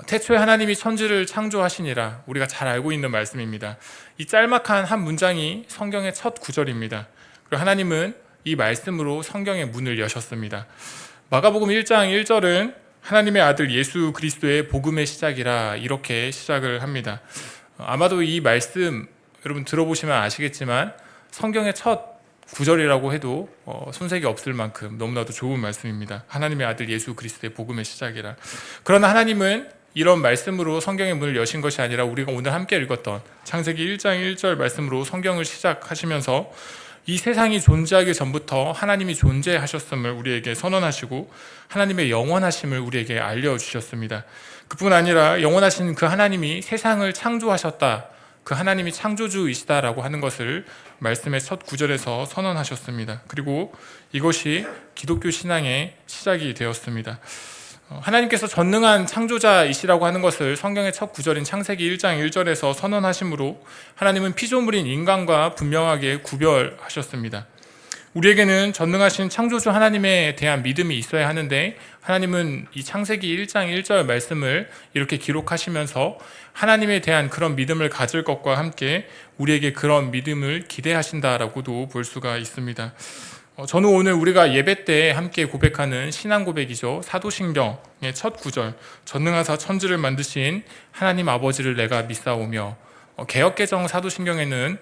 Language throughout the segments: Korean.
태초에 하나님이 천지를 창조하시니라, 우리가 잘 알고 있는 말씀입니다. 이 짤막한 한 문장이 성경의 첫 구절입니다. 그리고 하나님은 이 말씀으로 성경의 문을 여셨습니다. 마가복음 1장 1절은 하나님의 아들 예수 그리스도의 복음의 시작이라, 이렇게 시작을 합니다. 아마도 이 말씀 여러분 들어보시면 아시겠지만 성경의 첫 구절이라고 해도 손색이 없을 만큼 너무나도 좋은 말씀입니다. 하나님의 아들 예수 그리스도의 복음의 시작이라. 그러나 하나님은 이런 말씀으로 성경의 문을 여신 것이 아니라 우리가 오늘 함께 읽었던 창세기 1장 1절 말씀으로 성경을 시작하시면서 이 세상이 존재하기 전부터 하나님이 존재하셨음을 우리에게 선언하시고 하나님의 영원하심을 우리에게 알려주셨습니다. 그뿐 아니라 영원하신 그 하나님이 세상을 창조하셨다, 그 하나님이 창조주이시다라고 하는 것을 말씀의 첫 구절에서 선언하셨습니다. 그리고 이것이 기독교 신앙의 시작이 되었습니다. 하나님께서 전능한 창조자이시라고 하는 것을 성경의 첫 구절인 창세기 1장 1절에서 선언하심으로 하나님은 피조물인 인간과 분명하게 구별하셨습니다. 우리에게는 전능하신 창조주 하나님에 대한 믿음이 있어야 하는데, 하나님은 이 창세기 1장 1절 말씀을 이렇게 기록하시면서 하나님에 대한 그런 믿음을 가질 것과 함께 우리에게 그런 믿음을 기대하신다라고도 볼 수가 있습니다. 저는 오늘 우리가 예배 때 함께 고백하는 신앙 고백이죠. 사도신경의 첫 구절, 전능하사 천지를 만드신 하나님 아버지를 내가 믿사오며, 개역개정 사도신경에는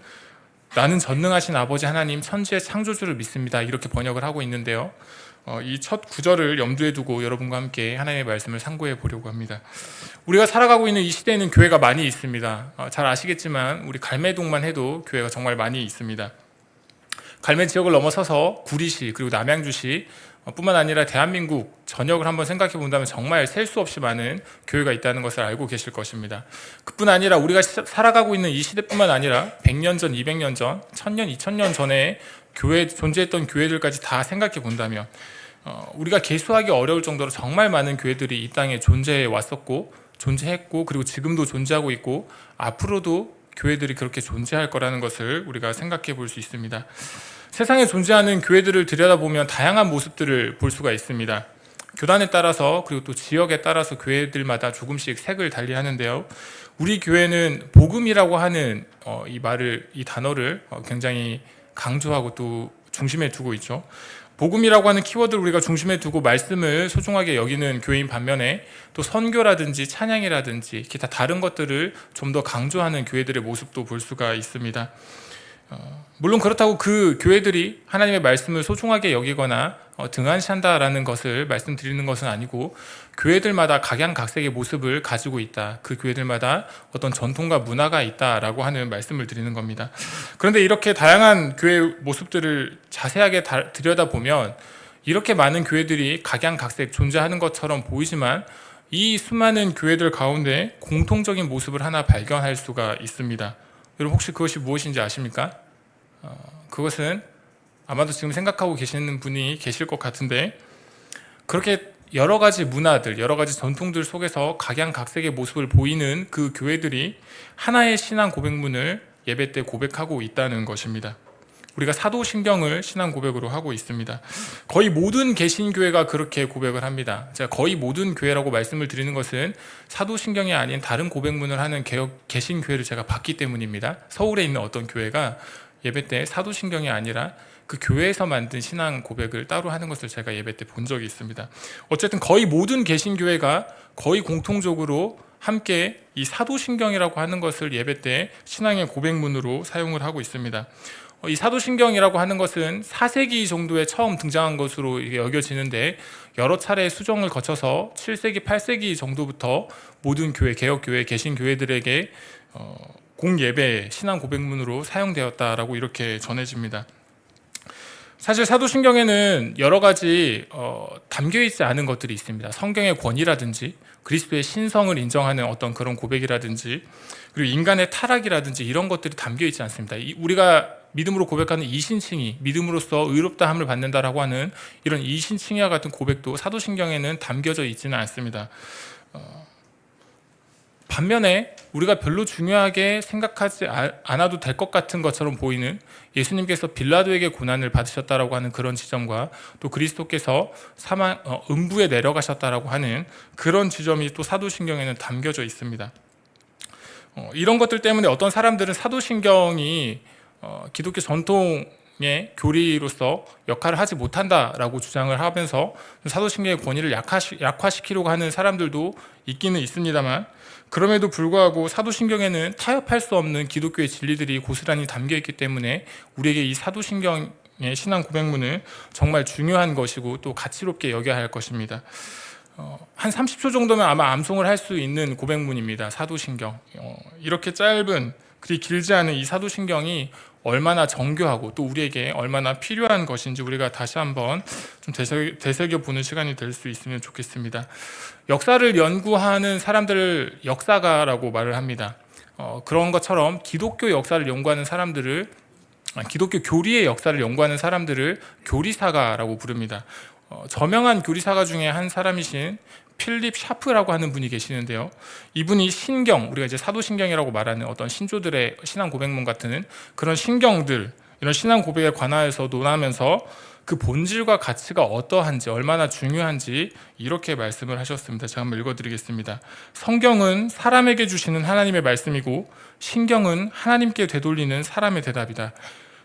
나는 전능하신 아버지 하나님 천지의 창조주를 믿습니다, 이렇게 번역을 하고 있는데요. 이 첫 구절을 염두에 두고 여러분과 함께 하나님의 말씀을 상고해 보려고 합니다. 우리가 살아가고 있는 이 시대에는 교회가 많이 있습니다. 잘 아시겠지만 우리 갈매동만 해도 교회가 정말 많이 있습니다. 갈매 지역을 넘어서서 구리시 그리고 남양주시 뿐만 아니라 대한민국 전역을 한번 생각해 본다면 정말 셀 수 없이 많은 교회가 있다는 것을 알고 계실 것입니다. 그뿐 아니라 우리가 살아가고 있는 이 시대뿐만 아니라 100년 전, 200년 전, 1000년, 2000년 전에 존재했던 교회들까지 다 생각해 본다면 우리가 계수하기 어려울 정도로 정말 많은 교회들이 이 땅에 존재해 왔었고 존재했고 그리고 지금도 존재하고 있고 앞으로도 교회들이 그렇게 존재할 거라는 것을 우리가 생각해 볼 수 있습니다. 세상에 존재하는 교회들을 들여다보면 다양한 모습들을 볼 수가 있습니다. 교단에 따라서 그리고 또 지역에 따라서 교회들마다 조금씩 색을 달리하는데요. 우리 교회는 복음이라고 하는 이 단어를 굉장히 강조하고 또 중심에 두고 있죠. 복음이라고 하는 키워드를 우리가 중심에 두고 말씀을 소중하게 여기는 교회인 반면에 또 선교라든지 찬양이라든지 기타 다른 것들을 좀 더 강조하는 교회들의 모습도 볼 수가 있습니다. 물론 그렇다고 그 교회들이 하나님의 말씀을 소중하게 여기거나 등한시한다라는 것을 말씀드리는 것은 아니고, 교회들마다 각양각색의 모습을 가지고 있다, 그 교회들마다 어떤 전통과 문화가 있다라고 하는 말씀을 드리는 겁니다. 그런데 이렇게 다양한 교회 모습들을 자세하게 들여다보면 이렇게 많은 교회들이 각양각색 존재하는 것처럼 보이지만 이 수많은 교회들 가운데 공통적인 모습을 하나 발견할 수가 있습니다. 여러분 혹시 그것이 무엇인지 아십니까? 그것은 아마도 지금 생각하고 계시는 분이 계실 것 같은데, 그렇게 여러 가지 문화들, 여러 가지 전통들 속에서 각양각색의 모습을 보이는 그 교회들이 하나의 신앙 고백문을 예배 때 고백하고 있다는 것입니다. 우리가 사도신경을 신앙 고백으로 하고 있습니다. 거의 모든 개신교회가 그렇게 고백을 합니다. 제가 거의 모든 교회라고 말씀을 드리는 것은 사도신경이 아닌 다른 고백문을 하는 개신교회를 제가 봤기 때문입니다. 서울에 있는 어떤 교회가 예배 때 사도신경이 아니라 그 교회에서 만든 신앙 고백을 따로 하는 것을 제가 예배 때 본 적이 있습니다. 어쨌든 거의 모든 개신교회가 거의 공통적으로 함께 이 사도신경이라고 하는 것을 예배 때 신앙의 고백문으로 사용을 하고 있습니다. 이 사도신경이라고 하는 것은 4세기 정도에 처음 등장한 것으로 여겨지는데, 여러 차례 수정을 거쳐서 7세기, 8세기 정도부터 모든 교회, 개혁교회, 개신교회들에게 공예배 신앙 고백문으로 사용되었다라고 이렇게 전해집니다. 사실 사도신경에는 여러 가지 담겨있지 않은 것들이 있습니다. 성경의 권위라든지 그리스도의 신성을 인정하는 어떤 그런 고백이라든지 그리고 인간의 타락이라든지 이런 것들이 담겨있지 않습니다. 우리가 믿음으로 고백하는 이신칭의, 믿음으로써 의롭다함을 받는다라고 하는 이런 이신칭의와 같은 고백도 사도신경에는 담겨져 있지는 않습니다. 반면에 우리가 별로 중요하게 생각하지 않아도 될 것 같은 것처럼 보이는 예수님께서 빌라도에게 고난을 받으셨다라고 하는 그런 지점과 또 그리스도께서 음부에 내려가셨다라고 하는 그런 지점이 또 사도신경에는 담겨져 있습니다. 이런 것들 때문에 어떤 사람들은 사도신경이 기독교 전통의 교리로서 역할을 하지 못한다라고 주장을 하면서 사도신경의 권위를 약화시키려고 하는 사람들도 있기는 있습니다만, 그럼에도 불구하고 사도신경에는 타협할 수 없는 기독교의 진리들이 고스란히 담겨있기 때문에 우리에게 이 사도신경의 신앙 고백문은 정말 중요한 것이고 또 가치롭게 여겨야 할 것입니다. 한 30초 정도면 아마 암송을 할 수 있는 고백문입니다. 사도신경. 이렇게 짧은, 그리 길지 않은 이 사도신경이 얼마나 정교하고 또 우리에게 얼마나 필요한 것인지 우리가 다시 한번 좀 되새겨보는 시간이 될 수 있으면 좋겠습니다. 역사를 연구하는 사람들을 역사가라고 말을 합니다. 그런 것처럼 기독교 역사를 연구하는 사람들을, 기독교 교리의 역사를 연구하는 사람들을 교리사가라고 부릅니다. 저명한 교리사가 중에 한 사람이신 필립 샤프라고 하는 분이 계시는데요. 이분이 신경, 우리가 이제 사도신경이라고 말하는 어떤 신조들의 신앙 고백문 같은 그런 신경들, 이런 신앙 고백에 관하여서 논하면서 그 본질과 가치가 어떠한지, 얼마나 중요한지 이렇게 말씀을 하셨습니다. 제가 한번 읽어드리겠습니다. 성경은 사람에게 주시는 하나님의 말씀이고 신경은 하나님께 되돌리는 사람의 대답이다.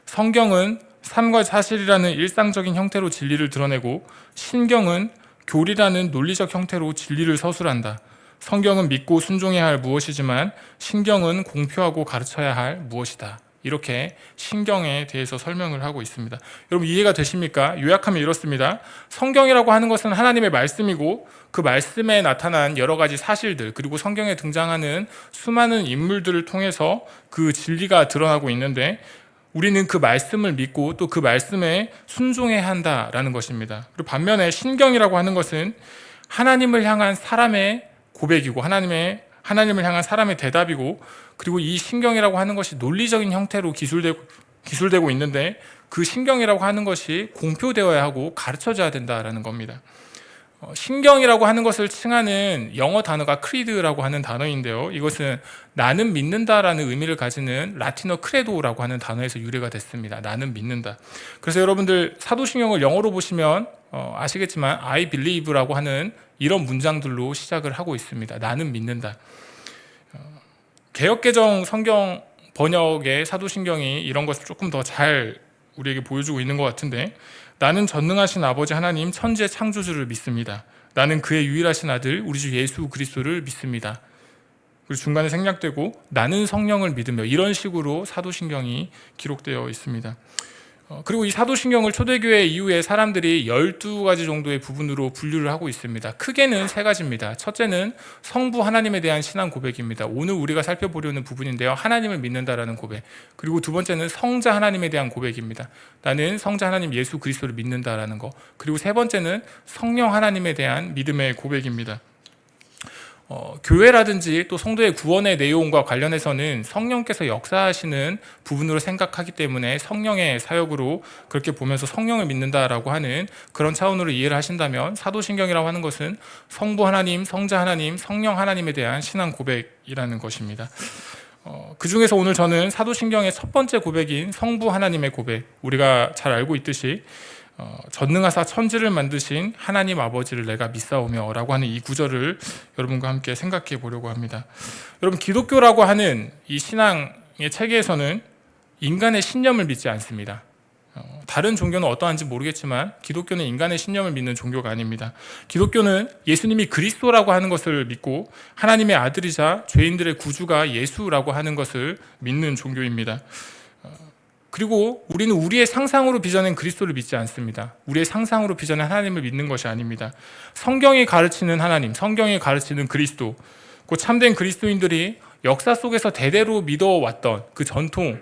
성경은 삶과 사실이라는 일상적인 형태로 진리를 드러내고 신경은 교리라는 논리적 형태로 진리를 서술한다. 성경은 믿고 순종해야 할 무엇이지만 신경은 공표하고 가르쳐야 할 무엇이다. 이렇게 신경에 대해서 설명을 하고 있습니다. 여러분 이해가 되십니까? 요약하면 이렇습니다. 성경이라고 하는 것은 하나님의 말씀이고 그 말씀에 나타난 여러 가지 사실들, 그리고 성경에 등장하는 수많은 인물들을 통해서 그 진리가 드러나고 있는데 우리는 그 말씀을 믿고 또 그 말씀에 순종해야 한다라는 것입니다. 그리고 반면에 신경이라고 하는 것은 하나님을 향한 사람의 고백이고 하나님을 향한 사람의 대답이고, 그리고 이 신경이라고 하는 것이 논리적인 형태로 기술되고 있는데 그 신경이라고 하는 것이 공표되어야 하고 가르쳐져야 된다라는 겁니다. 신경이라고 하는 것을 칭하는 영어 단어가 크리드라고 하는 단어인데요. 이것은 나는 믿는다라는 의미를 가지는 라틴어 크레도라고 하는 단어에서 유래가 됐습니다. 나는 믿는다. 그래서 여러분들 사도신경을 영어로 보시면 아시겠지만 I believe라고 하는 이런 문장들로 시작을 하고 있습니다. 나는 믿는다. 개역개정 성경 번역의 사도신경이 이런 것을 조금 더 잘 우리에게 보여주고 있는 것 같은데, 나는 전능하신 아버지 하나님 천지의 창조주를 믿습니다. 나는 그의 유일하신 아들 우리 주 예수 그리스도를 믿습니다. 그리고 중간에 생략되고 나는 성령을 믿으며, 이런 식으로 사도신경이 기록되어 있습니다. 그리고 이 사도신경을 초대교회 이후에 사람들이 12가지 정도의 부분으로 분류를 하고 있습니다. 크게는 3가지입니다. 첫째는 성부 하나님에 대한 신앙 고백입니다. 오늘 우리가 살펴보려는 부분인데요. 하나님을 믿는다라는 고백. 그리고 두 번째는 성자 하나님에 대한 고백입니다. 나는 성자 하나님 예수 그리스도를 믿는다라는 거. 그리고 세 번째는 성령 하나님에 대한 믿음의 고백입니다. 교회라든지 또 성도의 구원의 내용과 관련해서는 성령께서 역사하시는 부분으로 생각하기 때문에 성령의 사역으로 그렇게 보면서 성령을 믿는다라고 하는 그런 차원으로 이해를 하신다면, 사도신경이라고 하는 것은 성부 하나님, 성자 하나님, 성령 하나님에 대한 신앙 고백이라는 것입니다. 그 중에서 오늘 저는 사도신경의 첫 번째 고백인 성부 하나님의 고백, 우리가 잘 알고 있듯이 전능하사 천지를 만드신 하나님 아버지를 내가 믿사오며 라고 하는 이 구절을 여러분과 함께 생각해 보려고 합니다. 여러분, 기독교라고 하는 이 신앙의 체계에서는 인간의 신념을 믿지 않습니다. 다른 종교는 어떠한지 모르겠지만 기독교는 인간의 신념을 믿는 종교가 아닙니다. 기독교는 예수님이 그리스도라고 하는 것을 믿고 하나님의 아들이자 죄인들의 구주가 예수라고 하는 것을 믿는 종교입니다. 그리고 우리는 우리의 상상으로 빚어낸 그리스도를 믿지 않습니다. 우리의 상상으로 빚어낸 하나님을 믿는 것이 아닙니다. 성경이 가르치는 하나님, 성경이 가르치는 그리스도, 그 참된 그리스도인들이 역사 속에서 대대로 믿어왔던 그 전통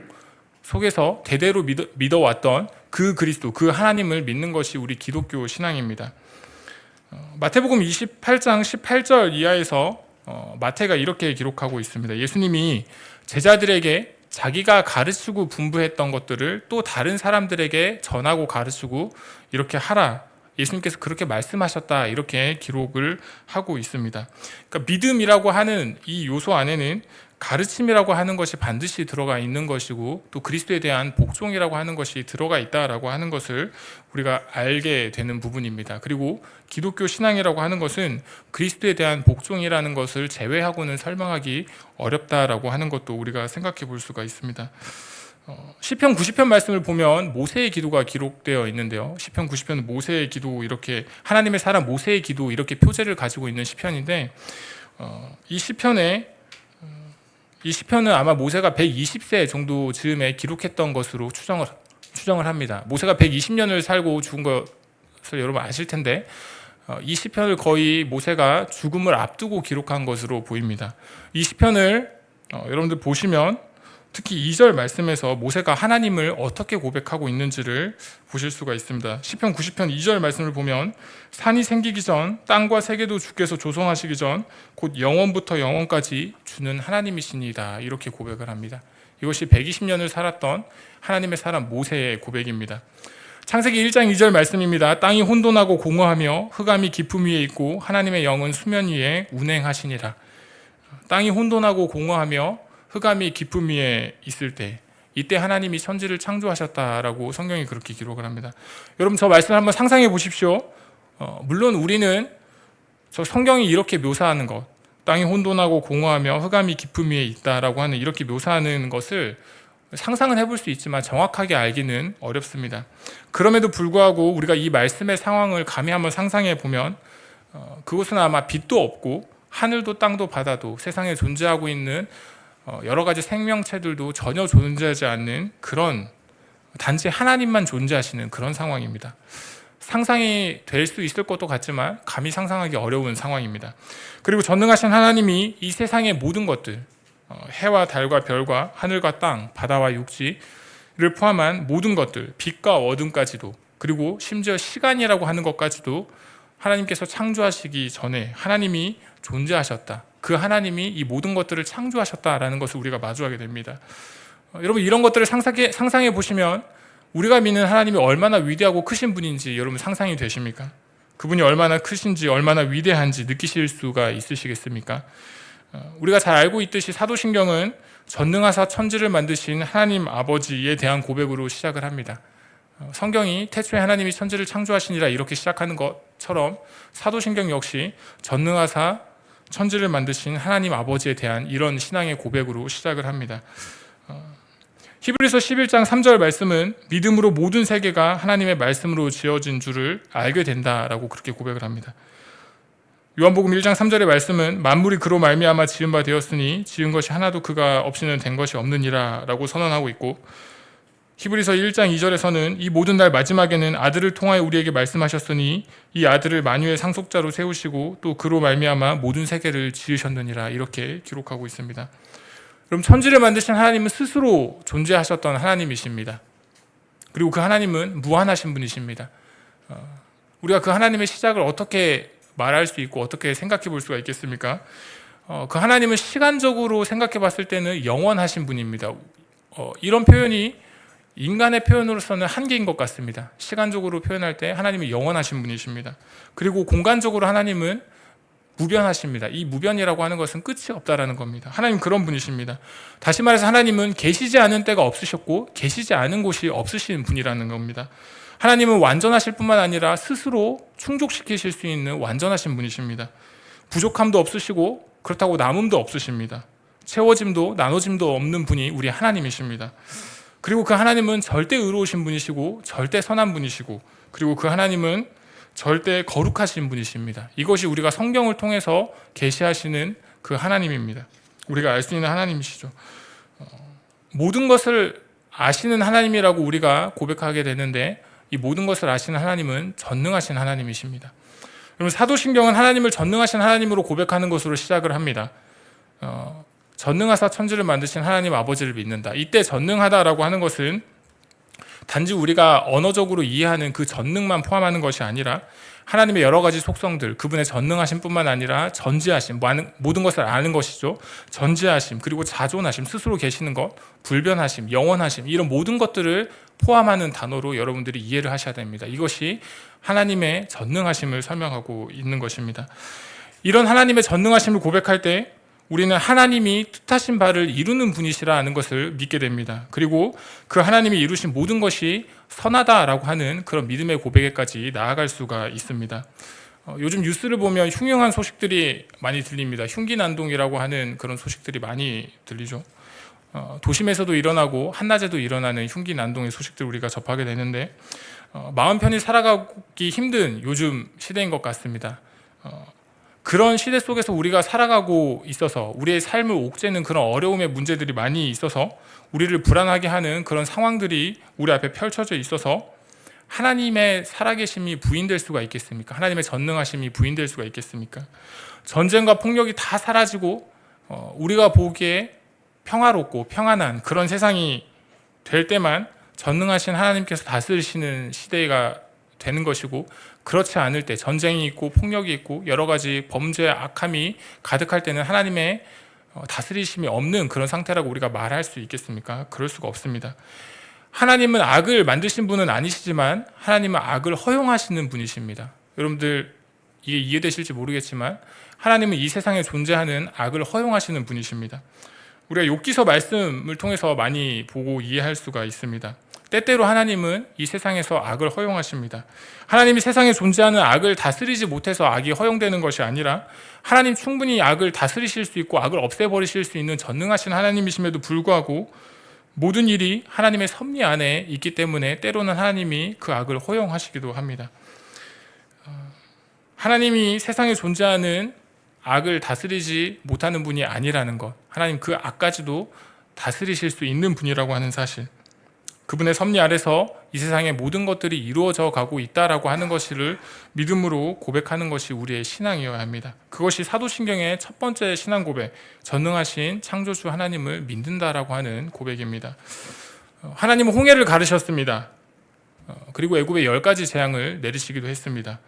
속에서 대대로 믿어왔던 그 그리스도, 그 하나님을 믿는 것이 우리 기독교 신앙입니다. 마태복음 28장 18절 이하에서 마태가 이렇게 기록하고 있습니다. 예수님이 제자들에게 자기가 가르치고 분부했던 것들을 또 다른 사람들에게 전하고 가르치고 이렇게 하라, 예수님께서 그렇게 말씀하셨다 이렇게 기록을 하고 있습니다. 그러니까 믿음이라고 하는 이 요소 안에는 가르침이라고 하는 것이 반드시 들어가 있는 것이고 또 그리스도에 대한 복종이라고 하는 것이 들어가 있다라고 하는 것을 우리가 알게 되는 부분입니다. 그리고 기독교 신앙이라고 하는 것은 그리스도에 대한 복종이라는 것을 제외하고는 설명하기 어렵다라고 하는 것도 우리가 생각해 볼 수가 있습니다. 시편 90편 말씀을 보면 모세의 기도가 기록되어 있는데요. 시편 90편은 모세의 기도, 이렇게 하나님의 사람 모세의 기도 이렇게 표제를 가지고 있는 시편인데 이 시편은 아마 모세가 120세 정도 즈음에 기록했던 것으로 추정을 합니다. 모세가 120년을 살고 죽은 것을 여러분 아실 텐데 이 시편을 거의 모세가 죽음을 앞두고 기록한 것으로 보입니다. 이 시편을 여러분들 보시면 특히 2절 말씀에서 모세가 하나님을 어떻게 고백하고 있는지를 보실 수가 있습니다. 시편 90편 2절 말씀을 보면 산이 생기기 전 땅과 세계도 주께서 조성하시기 전 곧 영원부터 영원까지 주는 하나님이시니이다 이렇게 고백을 합니다. 이것이 120년을 살았던 하나님의 사람 모세의 고백입니다. 창세기 1장 2절 말씀입니다. 땅이 혼돈하고 공허하며 흑암이 깊음 위에 있고 하나님의 영은 수면 위에 운행하시니라. 땅이 혼돈하고 공허하며 흑암이 깊음 위에 있을 때 이때 하나님이 천지를 창조하셨다라고 성경이 그렇게 기록을 합니다. 여러분 저 말씀을 한번 상상해 보십시오. 물론 우리는 저 성경이 이렇게 묘사하는 것, 땅이 혼돈하고 공허하며 흑암이 깊음 위에 있다라고 하는 이렇게 묘사하는 것을 상상은 해볼 수 있지만 정확하게 알기는 어렵습니다. 그럼에도 불구하고 우리가 이 말씀의 상황을 감히 한번 상상해 보면 그곳은 아마 빛도 없고 하늘도 땅도 바다도 세상에 존재하고 있는 여러 가지 생명체들도 전혀 존재하지 않는 그런 단지 하나님만 존재하시는 그런 상황입니다. 상상이 될 수 있을 것도 같지만 감히 상상하기 어려운 상황입니다. 그리고 전능하신 하나님이 이 세상의 모든 것들, 해와 달과 별과 하늘과 땅, 바다와 육지를 포함한 모든 것들, 빛과 어둠까지도, 그리고 심지어 시간이라고 하는 것까지도 하나님께서 창조하시기 전에 하나님이 존재하셨다. 그 하나님이 이 모든 것들을 창조하셨다라는 것을 우리가 마주하게 됩니다. 여러분 이런 것들을 상상해 보시면 우리가 믿는 하나님이 얼마나 위대하고 크신 분인지 여러분 상상이 되십니까? 그분이 얼마나 크신지 얼마나 위대한지 느끼실 수가 있으시겠습니까? 우리가 잘 알고 있듯이 사도신경은 전능하사 천지를 만드신 하나님 아버지에 대한 고백으로 시작을 합니다. 성경이 태초에 하나님이 천지를 창조하시니라 이렇게 시작하는 것처럼 사도신경 역시 전능하사 천지를 만드신 하나님 아버지에 대한 이런 신앙의 고백으로 시작을 합니다. 히브리서 11장 3절 말씀은 믿음으로 모든 세계가 하나님의 말씀으로 지어진 줄을 알게 된다라고 그렇게 고백을 합니다. 요한복음 1장 3절의 말씀은 만물이 그로 말미암아 지은 바 되었으니 지은 것이 하나도 그가 없이는 된 것이 없느니라 라고 선언하고 있고 히브리서 1장 2절에서는 이 모든 날 마지막에는 아들을 통하여 우리에게 말씀하셨으니 이 아들을 만유의 상속자로 세우시고 또 그로 말미암아 모든 세계를 지으셨느니라 이렇게 기록하고 있습니다. 그럼 천지를 만드신 하나님은 스스로 존재하셨던 하나님이십니다. 그리고 그 하나님은 무한하신 분이십니다. 우리가 그 하나님의 시작을 어떻게 말할 수 있고 어떻게 생각해 볼 수가 있겠습니까? 그 하나님은 시간적으로 생각해 봤을 때는 영원하신 분입니다. 이런 표현이 인간의 표현으로서는 한계인 것 같습니다. 시간적으로 표현할 때 하나님은 영원하신 분이십니다. 그리고 공간적으로 하나님은 무변하십니다. 이 무변이라고 하는 것은 끝이 없다라는 겁니다. 하나님 그런 분이십니다. 다시 말해서 하나님은 계시지 않은 때가 없으셨고 계시지 않은 곳이 없으신 분이라는 겁니다. 하나님은 완전하실 뿐만 아니라 스스로 충족시키실 수 있는 완전하신 분이십니다. 부족함도 없으시고 그렇다고 남음도 없으십니다. 채워짐도 나눠짐도 없는 분이 우리 하나님이십니다. 그리고 그 하나님은 절대 의로우신 분이시고 절대 선한 분이시고 그리고 그 하나님은 절대 거룩하신 분이십니다. 이것이 우리가 성경을 통해서 계시하시는 그 하나님입니다. 우리가 알 수 있는 하나님이시죠. 모든 것을 아시는 하나님이라고 우리가 고백하게 되는데 이 모든 것을 아시는 하나님은 전능하신 하나님이십니다. 그럼 사도신경은 하나님을 전능하신 하나님으로 고백하는 것으로 시작을 합니다. 전능하사 천지를 만드신 하나님 아버지를 믿는다. 이때 전능하다라고 하는 것은 단지 우리가 언어적으로 이해하는 그 전능만 포함하는 것이 아니라 하나님의 여러 가지 속성들, 그분의 전능하심 뿐만 아니라 전지하심, 모든 것을 아는 것이죠. 전지하심, 그리고 자존하심, 스스로 계시는 것, 불변하심, 영원하심, 이런 모든 것들을 포함하는 단어로 여러분들이 이해를 하셔야 됩니다. 이것이 하나님의 전능하심을 설명하고 있는 것입니다. 이런 하나님의 전능하심을 고백할 때 우리는 하나님이 뜻하신 바를 이루는 분이시라 하는 것을 믿게 됩니다. 그리고 그 하나님이 이루신 모든 것이 선하다라고 하는 그런 믿음의 고백에까지 나아갈 수가 있습니다. 요즘 뉴스를 보면 흉흉한 소식들이 많이 들립니다. 흉기난동이라고 하는 그런 소식들이 많이 들리죠. 도심에서도 일어나고 한낮에도 일어나는 흉기난동의 소식들을 우리가 접하게 되는데 마음 편히 살아가기 힘든 요즘 시대인 것 같습니다. 그런 시대 속에서 우리가 살아가고 있어서 우리의 삶을 옥죄는 그런 어려움의 문제들이 많이 있어서 우리를 불안하게 하는 그런 상황들이 우리 앞에 펼쳐져 있어서 하나님의 살아계심이 부인될 수가 있겠습니까? 하나님의 전능하심이 부인될 수가 있겠습니까? 전쟁과 폭력이 다 사라지고 우리가 보기에 평화롭고 평안한 그런 세상이 될 때만 전능하신 하나님께서 다스리시는 시대가 되는 것이고, 그렇지 않을 때 전쟁이 있고 폭력이 있고 여러 가지 범죄 악함이 가득할 때는 하나님의 다스리심이 없는 그런 상태라고 우리가 말할 수 있겠습니까? 그럴 수가 없습니다. 하나님은 악을 만드신 분은 아니시지만 하나님은 악을 허용하시는 분이십니다. 여러분들 이게 이해되실지 모르겠지만 하나님은 이 세상에 존재하는 악을 허용하시는 분이십니다. 우리가 욥기서 말씀을 통해서 많이 보고 이해할 수가 있습니다. 때때로 하나님은 이 세상에서 악을 허용하십니다. 하나님이 세상에 존재하는 악을 다스리지 못해서 악이 허용되는 것이 아니라 하나님 충분히 악을 다스리실 수 있고 악을 없애버리실 수 있는 전능하신 하나님이심에도 불구하고 모든 일이 하나님의 섭리 안에 있기 때문에 때로는 하나님이 그 악을 허용하시기도 합니다. 하나님이 세상에 존재하는 악을 다스리지 못하는 분이 아니라는 것, 하나님 그 악까지도 다스리실 수 있는 분이라고 하는 사실, 그분의 섭리 아래서 이 세상의 모든 것들이 이루어져 가고 있다라고 하는 것을 믿음으로 고백하는 것이 우리의 신앙이어야 합니다. 그것이 사도신경의 첫 번째 신앙 고백, 전능하신 창조주 하나님을 믿는다라고 하는 고백입니다. 하나님은 홍해를 가르셨습니다. 그리고 애굽에 10가지 재앙을 내리시기도 했습니다.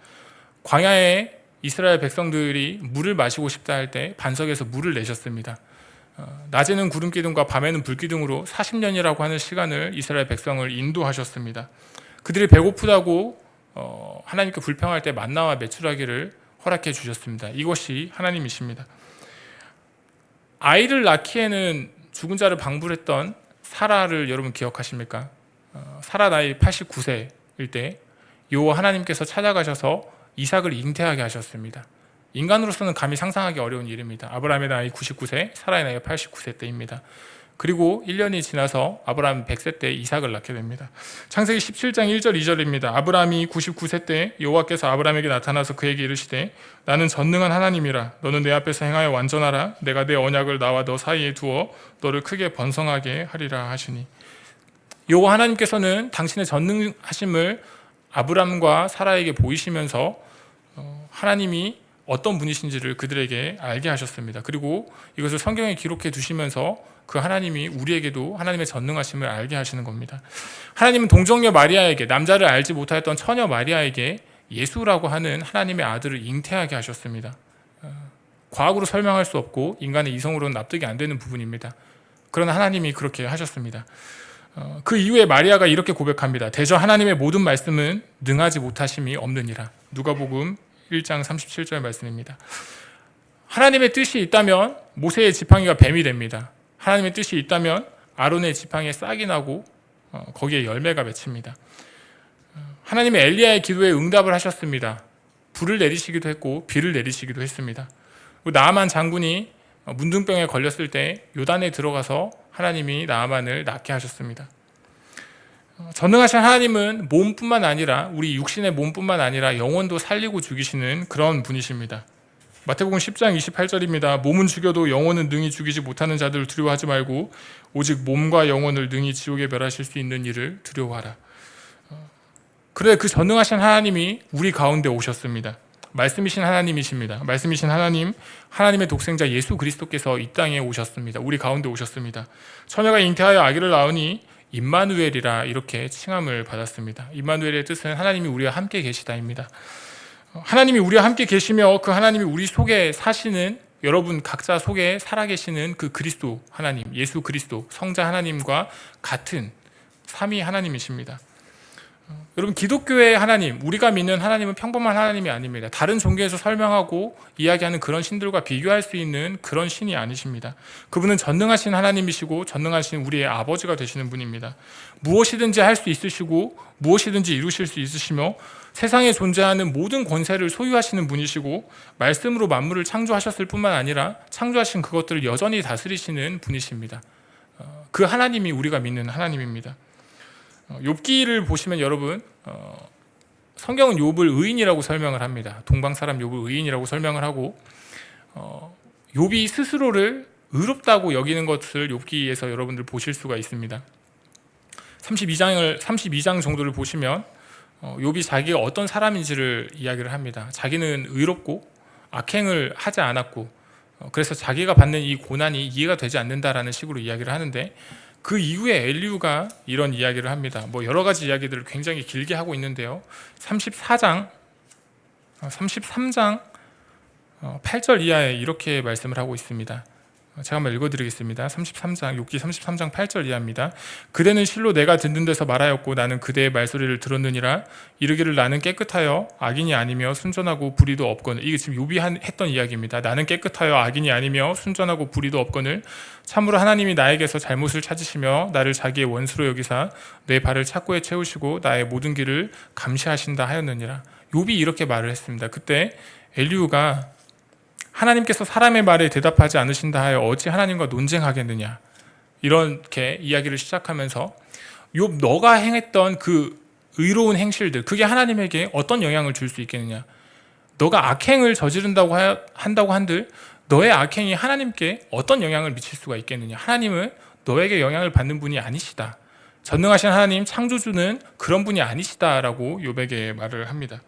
광야에 이스라엘 백성들이 물을 마시고 싶다 할 때 반석에서 물을 내셨습니다. 낮에는 구름 기둥과 밤에는 불 기둥으로 40년이라고 하는 시간을 이스라엘 백성을 인도하셨습니다. 그들이 배고프다고 하나님께 불평할 때 만나와 메추라기를 허락해 주셨습니다. 이것이 하나님이십니다. 아이를 낳기에는 죽은 자를 방불했던 사라를 여러분 기억하십니까? 사라 나이 89세일 때 여호와 하나님께서 찾아가셔서 이삭을 잉태하게 하셨습니다. 인간으로서는 감히 상상하기 어려운 일입니다. 아브라함의 나이 99세, 사라의 나이가 89세 때입니다. 그리고 1년이 지나서 아브라함 100세 때 이삭을 낳게 됩니다. 창세기 17장 1절 2절입니다. 아브라함이 99세 때 여호와께서 아브라함에게 나타나서 그에게 이르시되 나는 전능한 하나님이라. 너는 내 앞에서 행하여 완전하라. 내가 내 언약을 나와 너 사이에 두어 너를 크게 번성하게 하리라 하시니, 여호와 하나님께서는 당신의 전능하심을 아브라함과 사라에게 보이시면서 하나님이 어떤 분이신지를 그들에게 알게 하셨습니다. 그리고 이것을 성경에 기록해 두시면서 그 하나님이 우리에게도 하나님의 전능하심을 알게 하시는 겁니다. 하나님은 동정녀 마리아에게, 남자를 알지 못하였던 처녀 마리아에게 예수라고 하는 하나님의 아들을 잉태하게 하셨습니다. 과학으로 설명할 수 없고 인간의 이성으로는 납득이 안 되는 부분입니다. 그러나 하나님이 그렇게 하셨습니다. 그 이후에 마리아가 이렇게 고백합니다. 대저 하나님의 모든 말씀은 능하지 못하심이 없느니라. 누가복음 1장 37절 말씀입니다. 하나님의 뜻이 있다면 모세의 지팡이가 뱀이 됩니다. 하나님의 뜻이 있다면 아론의 지팡이에 싹이 나고 거기에 열매가 맺힙니다. 하나님의 엘리야의 기도에 응답을 하셨습니다. 불을 내리시기도 했고 비를 내리시기도 했습니다. 나아만 장군이 문둥병에 걸렸을 때 요단에 들어가서 하나님이 나아만을 낫게 하셨습니다. 전능하신 하나님은 몸뿐만 아니라 우리 육신의 몸뿐만 아니라 영혼도 살리고 죽이시는 그런 분이십니다. 마태복음 10장 28절입니다. 몸은 죽여도 영혼은 능히 죽이지 못하는 자들을 두려워하지 말고 오직 몸과 영혼을 능히 지옥에 멸하실 수 있는 이를 두려워하라. 그래, 그 전능하신 하나님이 우리 가운데 오셨습니다. 말씀이신 하나님이십니다. 말씀이신 하나님, 하나님의 독생자 예수 그리스도께서 이 땅에 오셨습니다. 우리 가운데 오셨습니다. 처녀가 잉태하여 아기를 낳으니 임마누엘이라 이렇게 칭함을 받았습니다. 임마누엘의 뜻은 하나님이 우리와 함께 계시다입니다. 하나님이 우리와 함께 계시며 그 하나님이 우리 속에 사시는, 여러분 각자 속에 살아계시는 그 그리스도 하나님, 예수 그리스도 성자 하나님과 같은 삼위 하나님이십니다. 여러분, 기독교의 하나님, 우리가 믿는 하나님은 평범한 하나님이 아닙니다. 다른 종교에서 설명하고 이야기하는 그런 신들과 비교할 수 있는 그런 신이 아니십니다. 그분은 전능하신 하나님이시고 전능하신 우리의 아버지가 되시는 분입니다. 무엇이든지 할 수 있으시고 무엇이든지 이루실 수 있으시며 세상에 존재하는 모든 권세를 소유하시는 분이시고 말씀으로 만물을 창조하셨을 뿐만 아니라 창조하신 그것들을 여전히 다스리시는 분이십니다. 그 하나님이 우리가 믿는 하나님입니다. 욥기를 보시면 여러분, 성경은 욥을 의인이라고 설명을 합니다. 동방사람 욥을 의인이라고 설명을 하고, 욥이 스스로를 의롭다고 여기는 것을 욥기에서 여러분들 보실 수가 있습니다. 32장 정도를 보시면 욥이 자기가 어떤 사람인지를 이야기를 합니다. 자기는 의롭고 악행을 하지 않았고, 그래서 자기가 받는 이 고난이 이해가 되지 않는다라는 식으로 이야기를 하는데, 그 이후에 엘리후가 이런 이야기를 합니다. 여러 가지 이야기들을 굉장히 길게 하고 있는데요. 33장 8절 이하에 이렇게 말씀을 하고 있습니다. 제가 한번 읽어드리겠습니다. 33장, 욥기 33장 8절 이하입니다. 그대는 실로 내가 듣는 데서 말하였고 나는 그대의 말소리를 들었느니라. 이르기를 나는 깨끗하여 악인이 아니며 순전하고 불의도 없거늘. 이게 지금 욥이 했던 이야기입니다. 나는 깨끗하여 악인이 아니며 순전하고 불의도 없거늘 참으로 하나님이 나에게서 잘못을 찾으시며 나를 자기의 원수로 여기사 내 발을 착고에 채우시고 나의 모든 길을 감시하신다 하였느니라. 욥이 이렇게 말을 했습니다. 그때 엘리후가 하나님께서 사람의 말에 대답하지 않으신다 하여 어찌 하나님과 논쟁하겠느냐, 이렇게 이야기를 시작하면서 욥, 너가 행했던 그 의로운 행실들, 그게 하나님에게 어떤 영향을 줄 수 있겠느냐, 너가 악행을 저지른다고 한다고 한들 너의 악행이 하나님께 어떤 영향을 미칠 수가 있겠느냐, 하나님은 너에게 영향을 받는 분이 아니시다, 전능하신 하나님 창조주는 그런 분이 아니시다라고 욥에게 말을 합니다.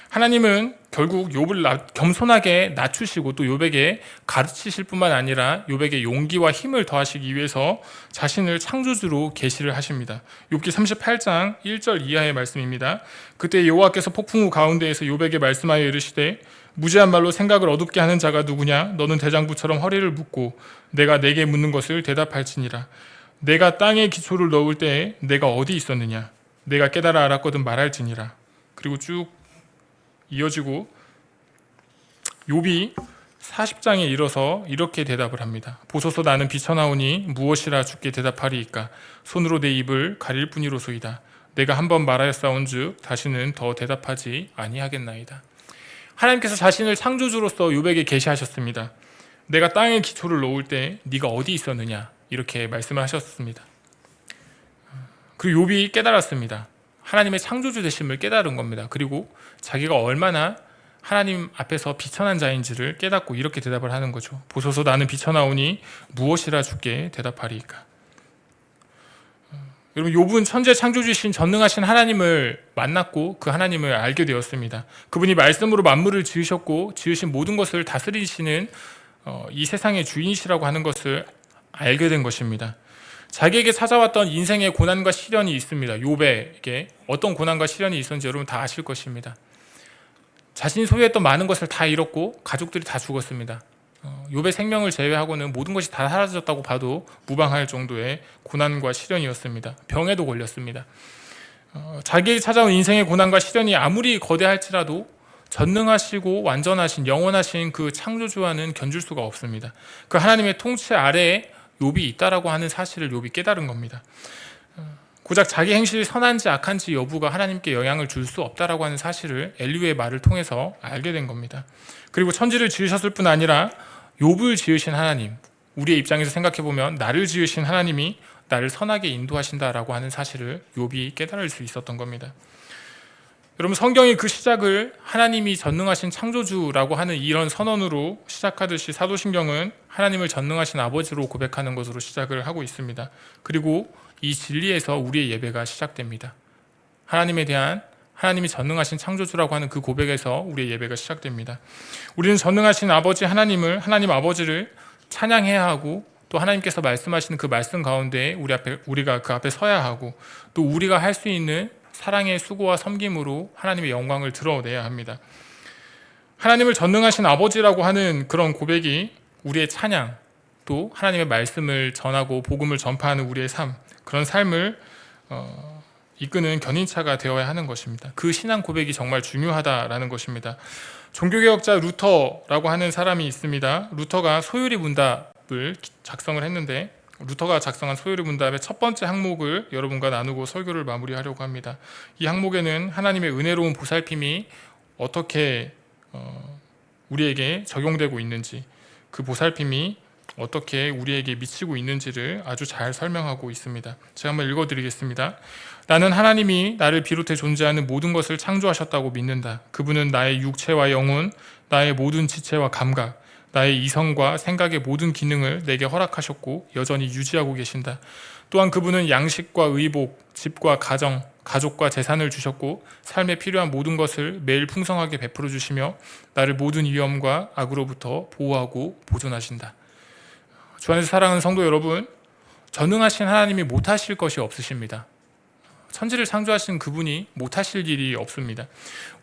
하나님은 결국 욥을 겸손하게 낮추시고 또 욥에게 가르치실 뿐만 아니라 욥에게 용기와 힘을 더하시기 위해서 자신을 창조주로 계시를 하십니다. 욥기 38장 1절 이하의 말씀입니다. 그때 여호와께서 폭풍우 가운데에서 욥에게 말씀하여 이르시되 무지한 말로 생각을 어둡게 하는 자가 누구냐? 너는 대장부처럼 허리를 묶고 내가 내게 묻는 것을 대답할지니라. 내가 땅에 기초를 넣을 때에 내가 어디 있었느냐? 내가 깨달아 알았거든 말할지니라. 그리고 쭉 이어지고 욥이 40장에 이르러서 이렇게 대답을 합니다. 보소서 나는 비쳐나오니 무엇이라 주께 대답하리이까? 손으로 내 입을 가릴 뿐이로소이다. 내가 한번 말하였사온즉 다시는 더 대답하지 아니하겠나이다. 하나님께서 자신을 창조주로서 욥에게 계시하셨습니다. 내가 땅에 기초를 놓을 때 네가 어디 있었느냐, 이렇게 말씀을 하셨습니다. 그리고 욥이 깨달았습니다. 하나님의 창조주 되심을 깨달은 겁니다. 그리고 자기가 얼마나 하나님 앞에서 비천한 자인지를 깨닫고 이렇게 대답을 하는 거죠. 보소서 나는 비쳐나오니 무엇이라 주께 대답하리이까? 여러분, 욥은 천재 창조주이신 전능하신 하나님을 만났고 그 하나님을 알게 되었습니다. 그분이 말씀으로 만물을 지으셨고 지으신 모든 것을 다스리시는 이 세상의 주인이시라고 하는 것을 알게 된 것입니다. 자기에게 찾아왔던 인생의 고난과 시련이 있습니다. 욥에게 어떤 고난과 시련이 있었는지 여러분 다 아실 것입니다. 자신이 소유했던 많은 것을 다 잃었고 가족들이 다 죽었습니다. 욥의 생명을 제외하고는 모든 것이 다 사라졌다고 봐도 무방할 정도의 고난과 시련이었습니다. 병에도 걸렸습니다. 자기에게 찾아온 인생의 고난과 시련이 아무리 거대할지라도 전능하시고 완전하신 영원하신 그 창조주와는 견줄 수가 없습니다. 그 하나님의 통치 아래에 욥이 있다라고 하는 사실을 욥이 깨달은 겁니다. 고작 자기 행실이 선한지 악한지 여부가 하나님께 영향을 줄 수 없다라고 하는 사실을 엘리후의 말을 통해서 알게 된 겁니다. 그리고 천지를 지으셨을 뿐 아니라 욥을 지으신 하나님, 우리의 입장에서 생각해보면 나를 지으신 하나님이 나를 선하게 인도하신다라고 하는 사실을 욥이 깨달을 수 있었던 겁니다. 여러분, 성경이 그 시작을 하나님이 전능하신 창조주라고 하는 이런 선언으로 시작하듯이 사도신경은 하나님을 전능하신 아버지로 고백하는 것으로 시작을 하고 있습니다. 그리고 이 진리에서 우리의 예배가 시작됩니다. 하나님에 대한, 하나님이 전능하신 창조주라고 하는 그 고백에서 우리의 예배가 시작됩니다. 우리는 전능하신 아버지 하나님을, 하나님 아버지를 찬양해야 하고 또 하나님께서 말씀하시는 그 말씀 가운데 우리가 그 앞에 서야 하고 또 우리가 할 수 있는 사랑의 수고와 섬김으로 하나님의 영광을 드러내야 합니다. 하나님을 전능하신 아버지라고 하는 그런 고백이 우리의 찬양, 또 하나님의 말씀을 전하고 복음을 전파하는 우리의 삶, 그런 삶을 이끄는 견인차가 되어야 하는 것입니다. 그 신앙 고백이 정말 중요하다라는 것입니다. 종교개혁자 루터라고 하는 사람이 있습니다. 루터가 소요리 문답을 작성을 했는데, 루터가 작성한 소요리 문답의 첫 번째 항목을 여러분과 나누고 설교를 마무리하려고 합니다. 이 항목에는 하나님의 은혜로운 보살핌이 어떻게 우리에게 적용되고 있는지, 그 보살핌이 어떻게 우리에게 미치고 있는지를 아주 잘 설명하고 있습니다. 제가 한번 읽어드리겠습니다. 나는 하나님이 나를 비롯해 존재하는 모든 것을 창조하셨다고 믿는다. 그분은 나의 육체와 영혼, 나의 모든 지체와 감각, 나의 이성과 생각의 모든 기능을 내게 허락하셨고 여전히 유지하고 계신다. 또한 그분은 양식과 의복, 집과 가정, 가족과 재산을 주셨고 삶에 필요한 모든 것을 매일 풍성하게 베풀어 주시며 나를 모든 위험과 악으로부터 보호하고 보존하신다. 주 안에서 사랑하는 성도 여러분, 전능하신 하나님이 못하실 것이 없으십니다. 천지를 창조하신 그분이 못하실 일이 없습니다.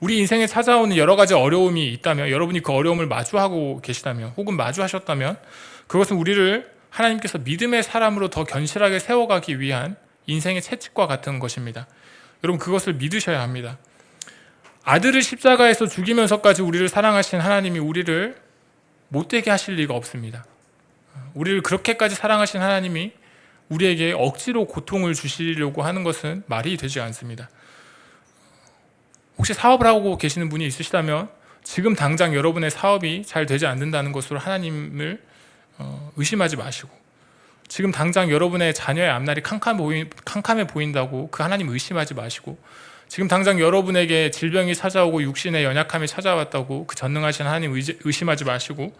우리 인생에 찾아오는 여러 가지 어려움이 있다면, 여러분이 그 어려움을 마주하고 계시다면, 혹은 마주하셨다면, 그것은 우리를 하나님께서 믿음의 사람으로 더 견실하게 세워가기 위한 인생의 채찍과 같은 것입니다. 여러분, 그것을 믿으셔야 합니다. 아들을 십자가에서 죽이면서까지 우리를 사랑하신 하나님이 우리를 못되게 하실 리가 없습니다. 우리를 그렇게까지 사랑하신 하나님이 우리에게 억지로 고통을 주시려고 하는 것은 말이 되지 않습니다. 혹시 사업을 하고 계시는 분이 있으시다면 지금 당장 여러분의 사업이 잘 되지 않는다는 것으로 하나님을 의심하지 마시고, 지금 당장 여러분의 자녀의 앞날이 캄캄해 보인다고 그 하나님 의심하지 마시고, 지금 당장 여러분에게 질병이 찾아오고 육신의 연약함이 찾아왔다고 그 전능하신 하나님 의심하지 마시고,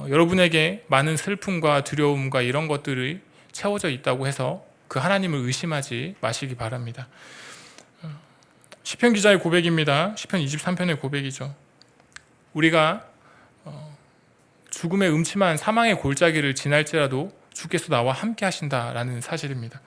여러분에게 많은 슬픔과 두려움과 이런 것들이 채워져 있다고 해서 그 하나님을 의심하지 마시기 바랍니다. 시편 기자의 고백입니다. 시편 23편의 고백이죠. 우리가 죽음의 음침한 사망의 골짜기를 지날지라도 주께서 나와 함께 하신다라는 사실입니다.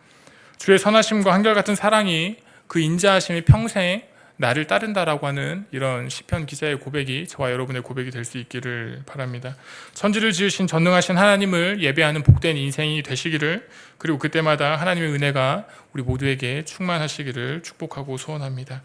주의 선하심과 한결같은 사랑이, 그 인자하심이 평생 나를 따른다라고 하는 이런 시편 기자의 고백이 저와 여러분의 고백이 될 수 있기를 바랍니다. 천지를 지으신 전능하신 하나님을 예배하는 복된 인생이 되시기를, 그리고 그때마다 하나님의 은혜가 우리 모두에게 충만하시기를 축복하고 소원합니다.